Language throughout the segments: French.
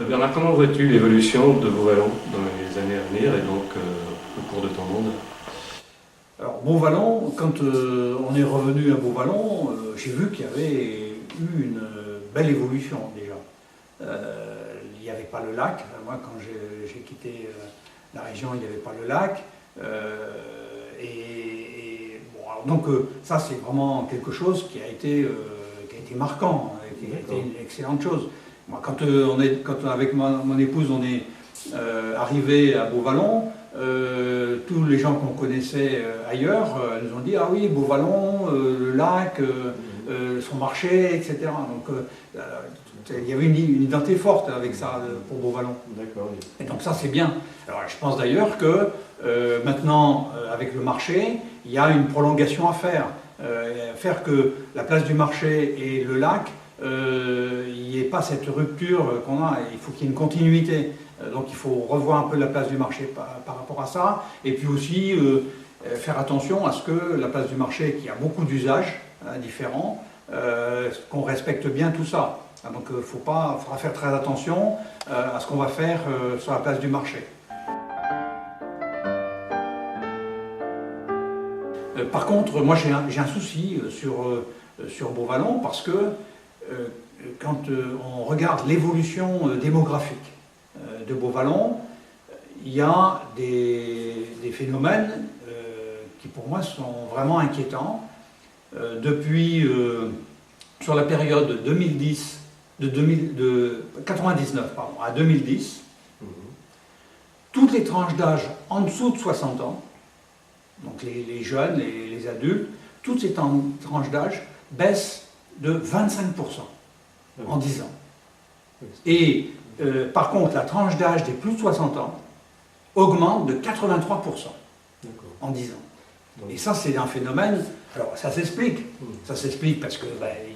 Bernard, comment vois-tu l'évolution de Beauvallon dans les années à venir et donc au cours de ton monde? Alors, Beauvallon, quand on est revenu à Beauvallon, j'ai vu qu'il y avait eu une belle évolution déjà. Il n'y avait pas le lac. Moi, quand j'ai quitté la région, il n'y avait pas le lac. Bon, alors, donc, ça, c'est vraiment quelque chose qui a été marquant, qui a été une excellente chose. Moi, quand avec mon épouse, on est arrivé à Beauvallon, tous les gens qu'on connaissait ailleurs nous ont dit « Ah oui, Beauvallon, le lac, son marché, etc. » Donc il y avait une identité forte avec ça pour Beauvallon. D'accord. Et donc ça c'est bien. Alors je pense d'ailleurs que maintenant, avec le marché, il y a une prolongation à faire. Faire que la place du marché et le lac, il n'y ait pas cette rupture qu'on a. Il faut qu'il y ait une continuité. Donc il faut revoir un peu la place du marché par rapport à ça, et puis aussi faire attention à ce que la place du marché, qui a beaucoup d'usages différents, qu'on respecte bien tout ça. Donc il faudra faire très attention à ce qu'on va faire sur la place du marché. Par contre, moi j'ai un souci sur Beauvallon, parce que quand on regarde l'évolution démographique de Beauvallon, il y a des phénomènes qui pour moi sont vraiment inquiétants. Sur la période de 99 à 2010, toutes les tranches d'âge en dessous de 60 ans, donc les jeunes, les adultes, toutes ces tranches d'âge baissent de 25% en 10 ans. Et par contre, la tranche d'âge des plus de 60 ans augmente de 83% en 10 ans. Et ça, c'est un phénomène. Alors, ça s'explique. Ça s'explique parce qu'il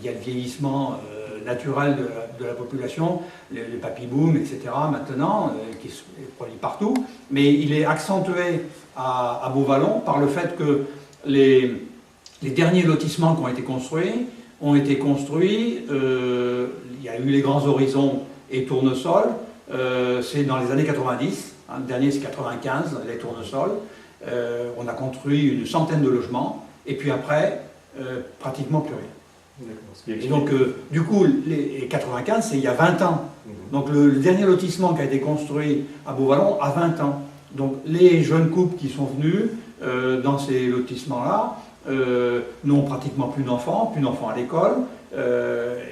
y a le vieillissement naturel de la population, le papy-boom, etc. maintenant, qui se produit partout. Mais il est accentué à Beauvallon par le fait que les derniers lotissements qui ont été construits, il y a eu les Grands Horizons et Tournesol, c'est dans les années 90, le dernier c'est 95, les Tournesol. On a construit une centaine de logements, et puis après, pratiquement plus rien. Et donc, du coup, les 95, c'est il y a 20 ans. Donc le dernier lotissement qui a été construit à Beauvallon a 20 ans. Donc les jeunes couples qui sont venus dans ces lotissements-là n'ont pratiquement plus d'enfants à l'école.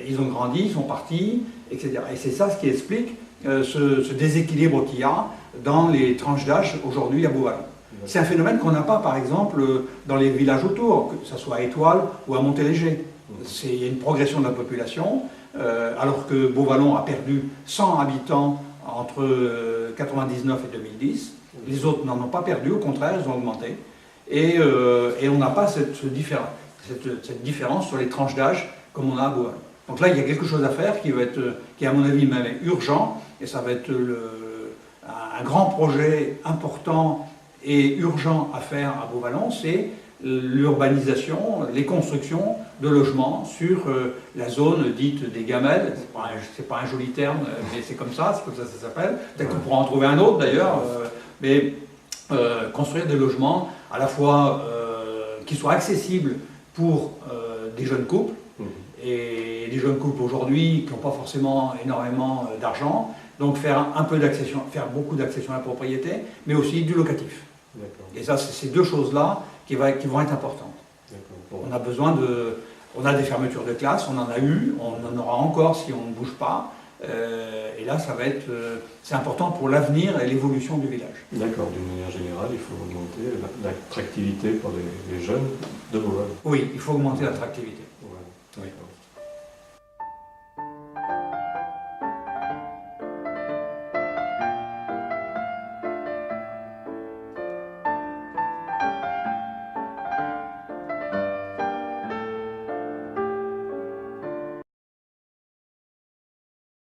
Ils ont grandi, ils sont partis, etc. Et c'est ça ce qui explique ce déséquilibre qu'il y a dans les tranches d'âge aujourd'hui à Beauvallon. C'est un phénomène qu'on n'a pas, par exemple, dans les villages autour, que ce soit à Étoile ou à Montéléger. Il y a une progression de la population, alors que Beauvallon a perdu 100 habitants entre 1999 et 2010. Les autres n'en ont pas perdu, au contraire, ils ont augmenté. Et on n'a pas cette différence sur les tranches d'âge comme on a à Beauvallon. Donc là, il y a quelque chose à faire qui est à mon avis même urgent, et ça va être un grand projet important et urgent à faire à Beauvallon, c'est l'urbanisation, les constructions de logements sur la zone dite des gamelles. C'est pas un joli terme, mais c'est comme ça ça s'appelle. Peut-être qu'on pourra en trouver un autre d'ailleurs, mais construire des logements à la fois qui soient accessibles pour des jeunes couples, et des jeunes couples aujourd'hui qui n'ont pas forcément énormément d'argent, donc faire beaucoup d'accession à la propriété, mais aussi du locatif. Et ça, c'est ces deux choses-là qui vont être importantes. On a besoin on a des fermetures de classes, on en a eu, on en aura encore si on ne bouge pas. Et là, c'est important pour l'avenir et l'évolution du village. D'accord, d'une manière générale, il faut augmenter l'attractivité pour les jeunes de Beauvallon. Oui, il faut augmenter l'attractivité. Ouais. Oui.